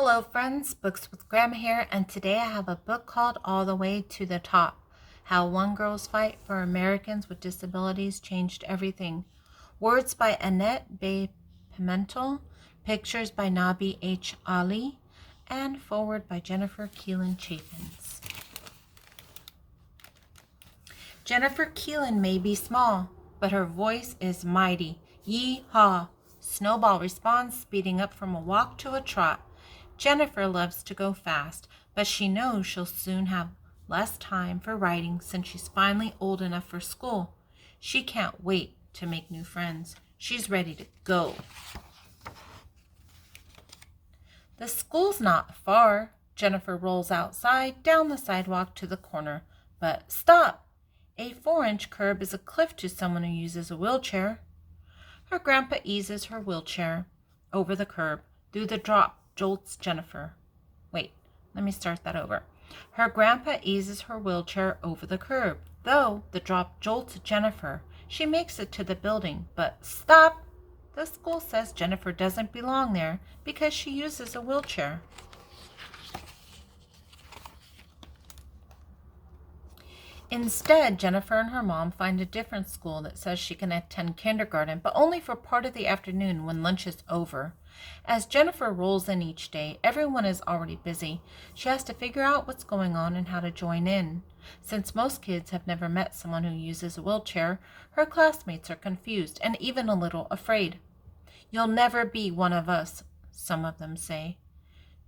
Hello friends, Books with Grandma here, and today I have a book called All the Way to the Top. How One Girl's Fight for Americans with Disabilities Changed Everything. Words by Annette Bay Pimentel, pictures by Nabi H, and foreword by Jennifer Keelan Chapins. Jennifer Keelan may be small, but her voice is mighty. Yee-haw! Snowball responds, speeding up from a walk to a trot. Jennifer loves to go fast, but she knows she'll soon have less time for writing since she's finally old enough for school. She can't wait to make new friends. She's ready to go. The school's not far. Jennifer rolls outside, down the sidewalk to the corner. But stop! A 4-inch curb is a cliff to someone who uses a wheelchair. Her grandpa eases her wheelchair over the curb. Through the drop jolts Jennifer. Wait, let me start that over. Her grandpa eases her wheelchair over the curb. Though the drop jolts Jennifer, she makes it to the building. But stop! The school says Jennifer doesn't belong there because she uses a wheelchair. Instead, Jennifer and her mom find a different school that says she can attend kindergarten, but only for part of the afternoon when lunch is over. As Jennifer rolls in each day, everyone is already busy. She has to figure out what's going on and how to join in. Since most kids have never met someone who uses a wheelchair, her classmates are confused and even a little afraid. "You'll never be one of us," some of them say.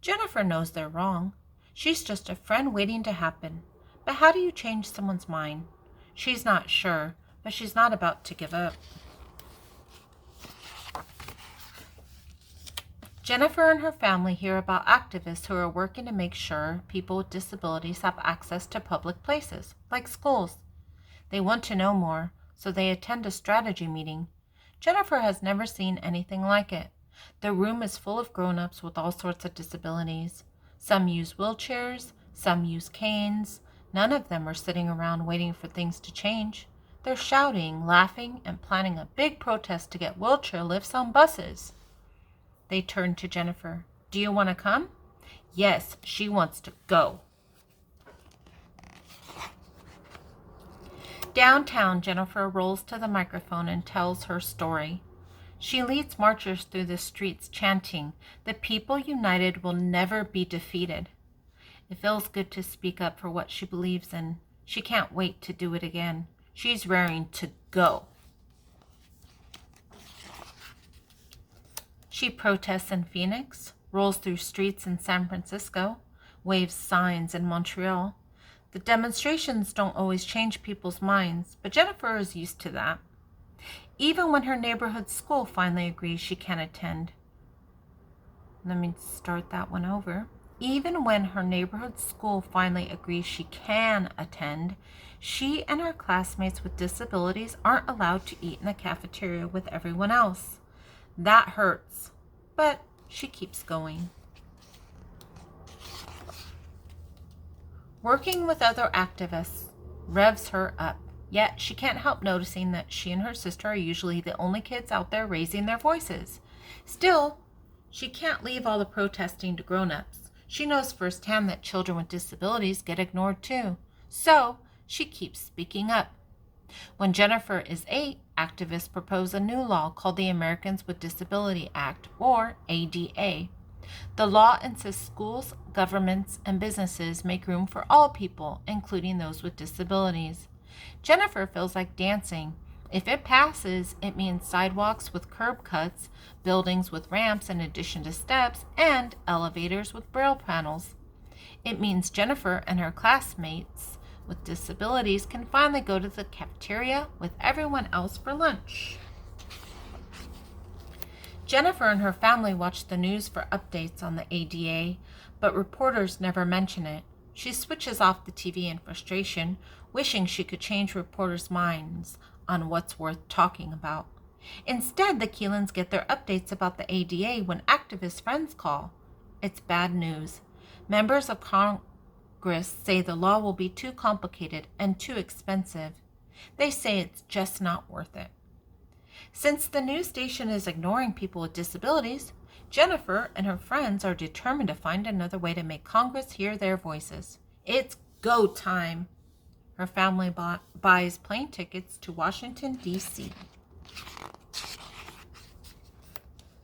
Jennifer knows they're wrong. She's just a friend waiting to happen. But how do you change someone's mind? She's not sure, but she's not about to give up. Jennifer and her family hear about activists who are working to make sure people with disabilities have access to public places, like schools. They want to know more, so they attend a strategy meeting. Jennifer has never seen anything like it. The room is full of grown-ups with all sorts of disabilities. Some use wheelchairs, some use canes. None of them are sitting around waiting for things to change. They're shouting, laughing, and planning a big protest to get wheelchair lifts on buses. They turn to Jennifer. "Do you want to come?" Yes, she wants to go. Downtown, Jennifer rolls to the microphone and tells her story. She leads marchers through the streets chanting, "The people united will never be defeated." It feels good to speak up for what she believes in. She can't wait to do it again. She's raring to go. She protests in Phoenix, rolls through streets in San Francisco, waves signs in Montreal. The demonstrations don't always change people's minds, but Jennifer is used to that. Even when her neighborhood school finally agrees she can attend. Let me start that one over. Even when her neighborhood school finally agrees she can attend, she and her classmates with disabilities aren't allowed to eat in the cafeteria with everyone else. That hurts, but she keeps going. Working with other activists revs her up, yet she can't help noticing that she and her sister are usually the only kids out there raising their voices. Still, she can't leave all the protesting to grown-ups. She knows firsthand that children with disabilities get ignored too, so she keeps speaking up. When Jennifer is 8, activists propose a new law called the Americans with Disability Act, or ADA. The law insists schools, governments, and businesses make room for all people, including those with disabilities. Jennifer feels like dancing. If it passes, it means sidewalks with curb cuts, buildings with ramps in addition to steps, and elevators with braille panels. It means Jennifer and her classmates with disabilities can finally go to the cafeteria with everyone else for lunch. Jennifer and her family watch the news for updates on the ADA, but reporters never mention it. She switches off the TV in frustration, wishing she could change reporters' minds on what's worth talking about. Instead, the Keelans get their updates about the ADA when activist friends call. It's bad news. Members of Congress say the law will be too complicated and too expensive. They say it's just not worth it. Since the news station is ignoring people with disabilities, Jennifer and her friends are determined to find another way to make Congress hear their voices. It's go time. Her family buys plane tickets to Washington, D.C.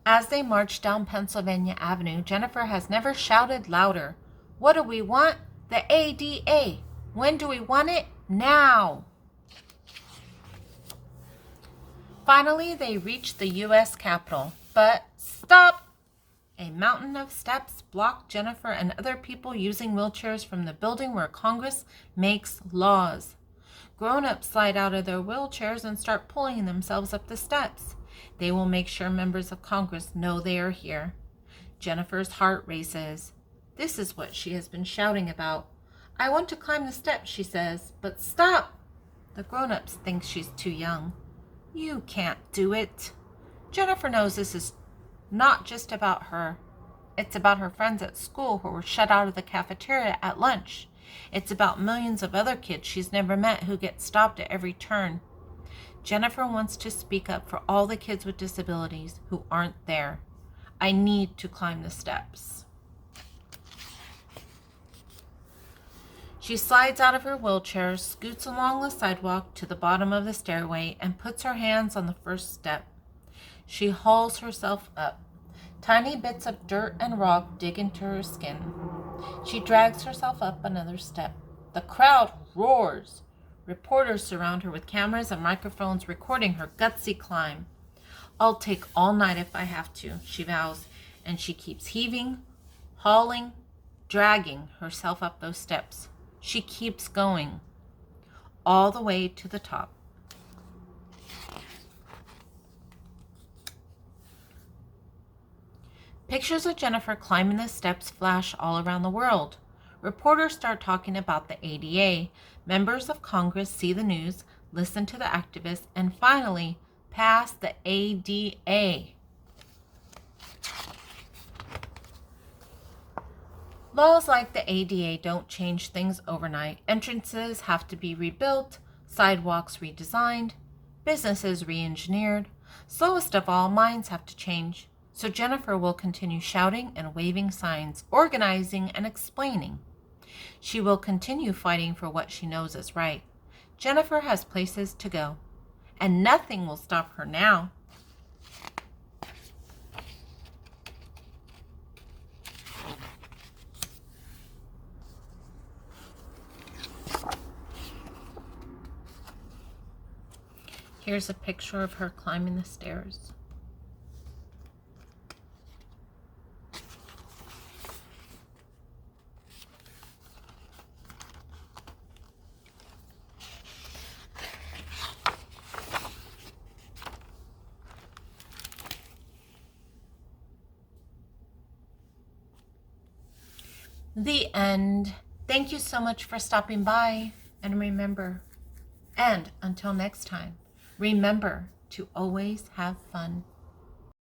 As they march down Pennsylvania Avenue, Jennifer has never shouted louder. What do we want? The ADA. When do we want it? Now. Finally, they reach the U.S. Capitol. But stop! A mountain of steps block Jennifer and other people using wheelchairs from the building where Congress makes laws. Grown-ups slide out of their wheelchairs and start pulling themselves up the steps. They will make sure members of Congress know they are here. Jennifer's heart races. This is what she has been shouting about. I want to climb the steps, she says, but stop! The grown-ups think she's too young. You can't do it. Jennifer knows this is not just about her. It's about her friends at school who were shut out of the cafeteria at lunch. It's about millions of other kids she's never met who get stopped at every turn. Jennifer wants to speak up for all the kids with disabilities who aren't there. I need to climb the steps. She slides out of her wheelchair, scoots along the sidewalk to the bottom of the stairway, and puts her hands on the first step. She hauls herself up. Tiny bits of dirt and rock dig into her skin. She drags herself up another step. The crowd roars. Reporters surround her with cameras and microphones recording her gutsy climb. I'll take all night if I have to, she vows, and she keeps heaving, hauling, dragging herself up those steps. She keeps going, all the way to the top. Pictures of Jennifer climbing the steps flash all around the world. Reporters start talking about the ADA. Members of Congress see the news, listen to the activists, and finally pass the ADA. Laws like the ADA don't change things overnight. Entrances have to be rebuilt, sidewalks redesigned, businesses re-engineered. Slowest of all, minds have to change. So Jennifer will continue shouting and waving signs, organizing and explaining. She will continue fighting for what she knows is right. Jennifer has places to go, and nothing will stop her now. Here's a picture of her climbing the stairs. The end. Thank you so much for stopping by. And remember, and until next time, remember to always have fun.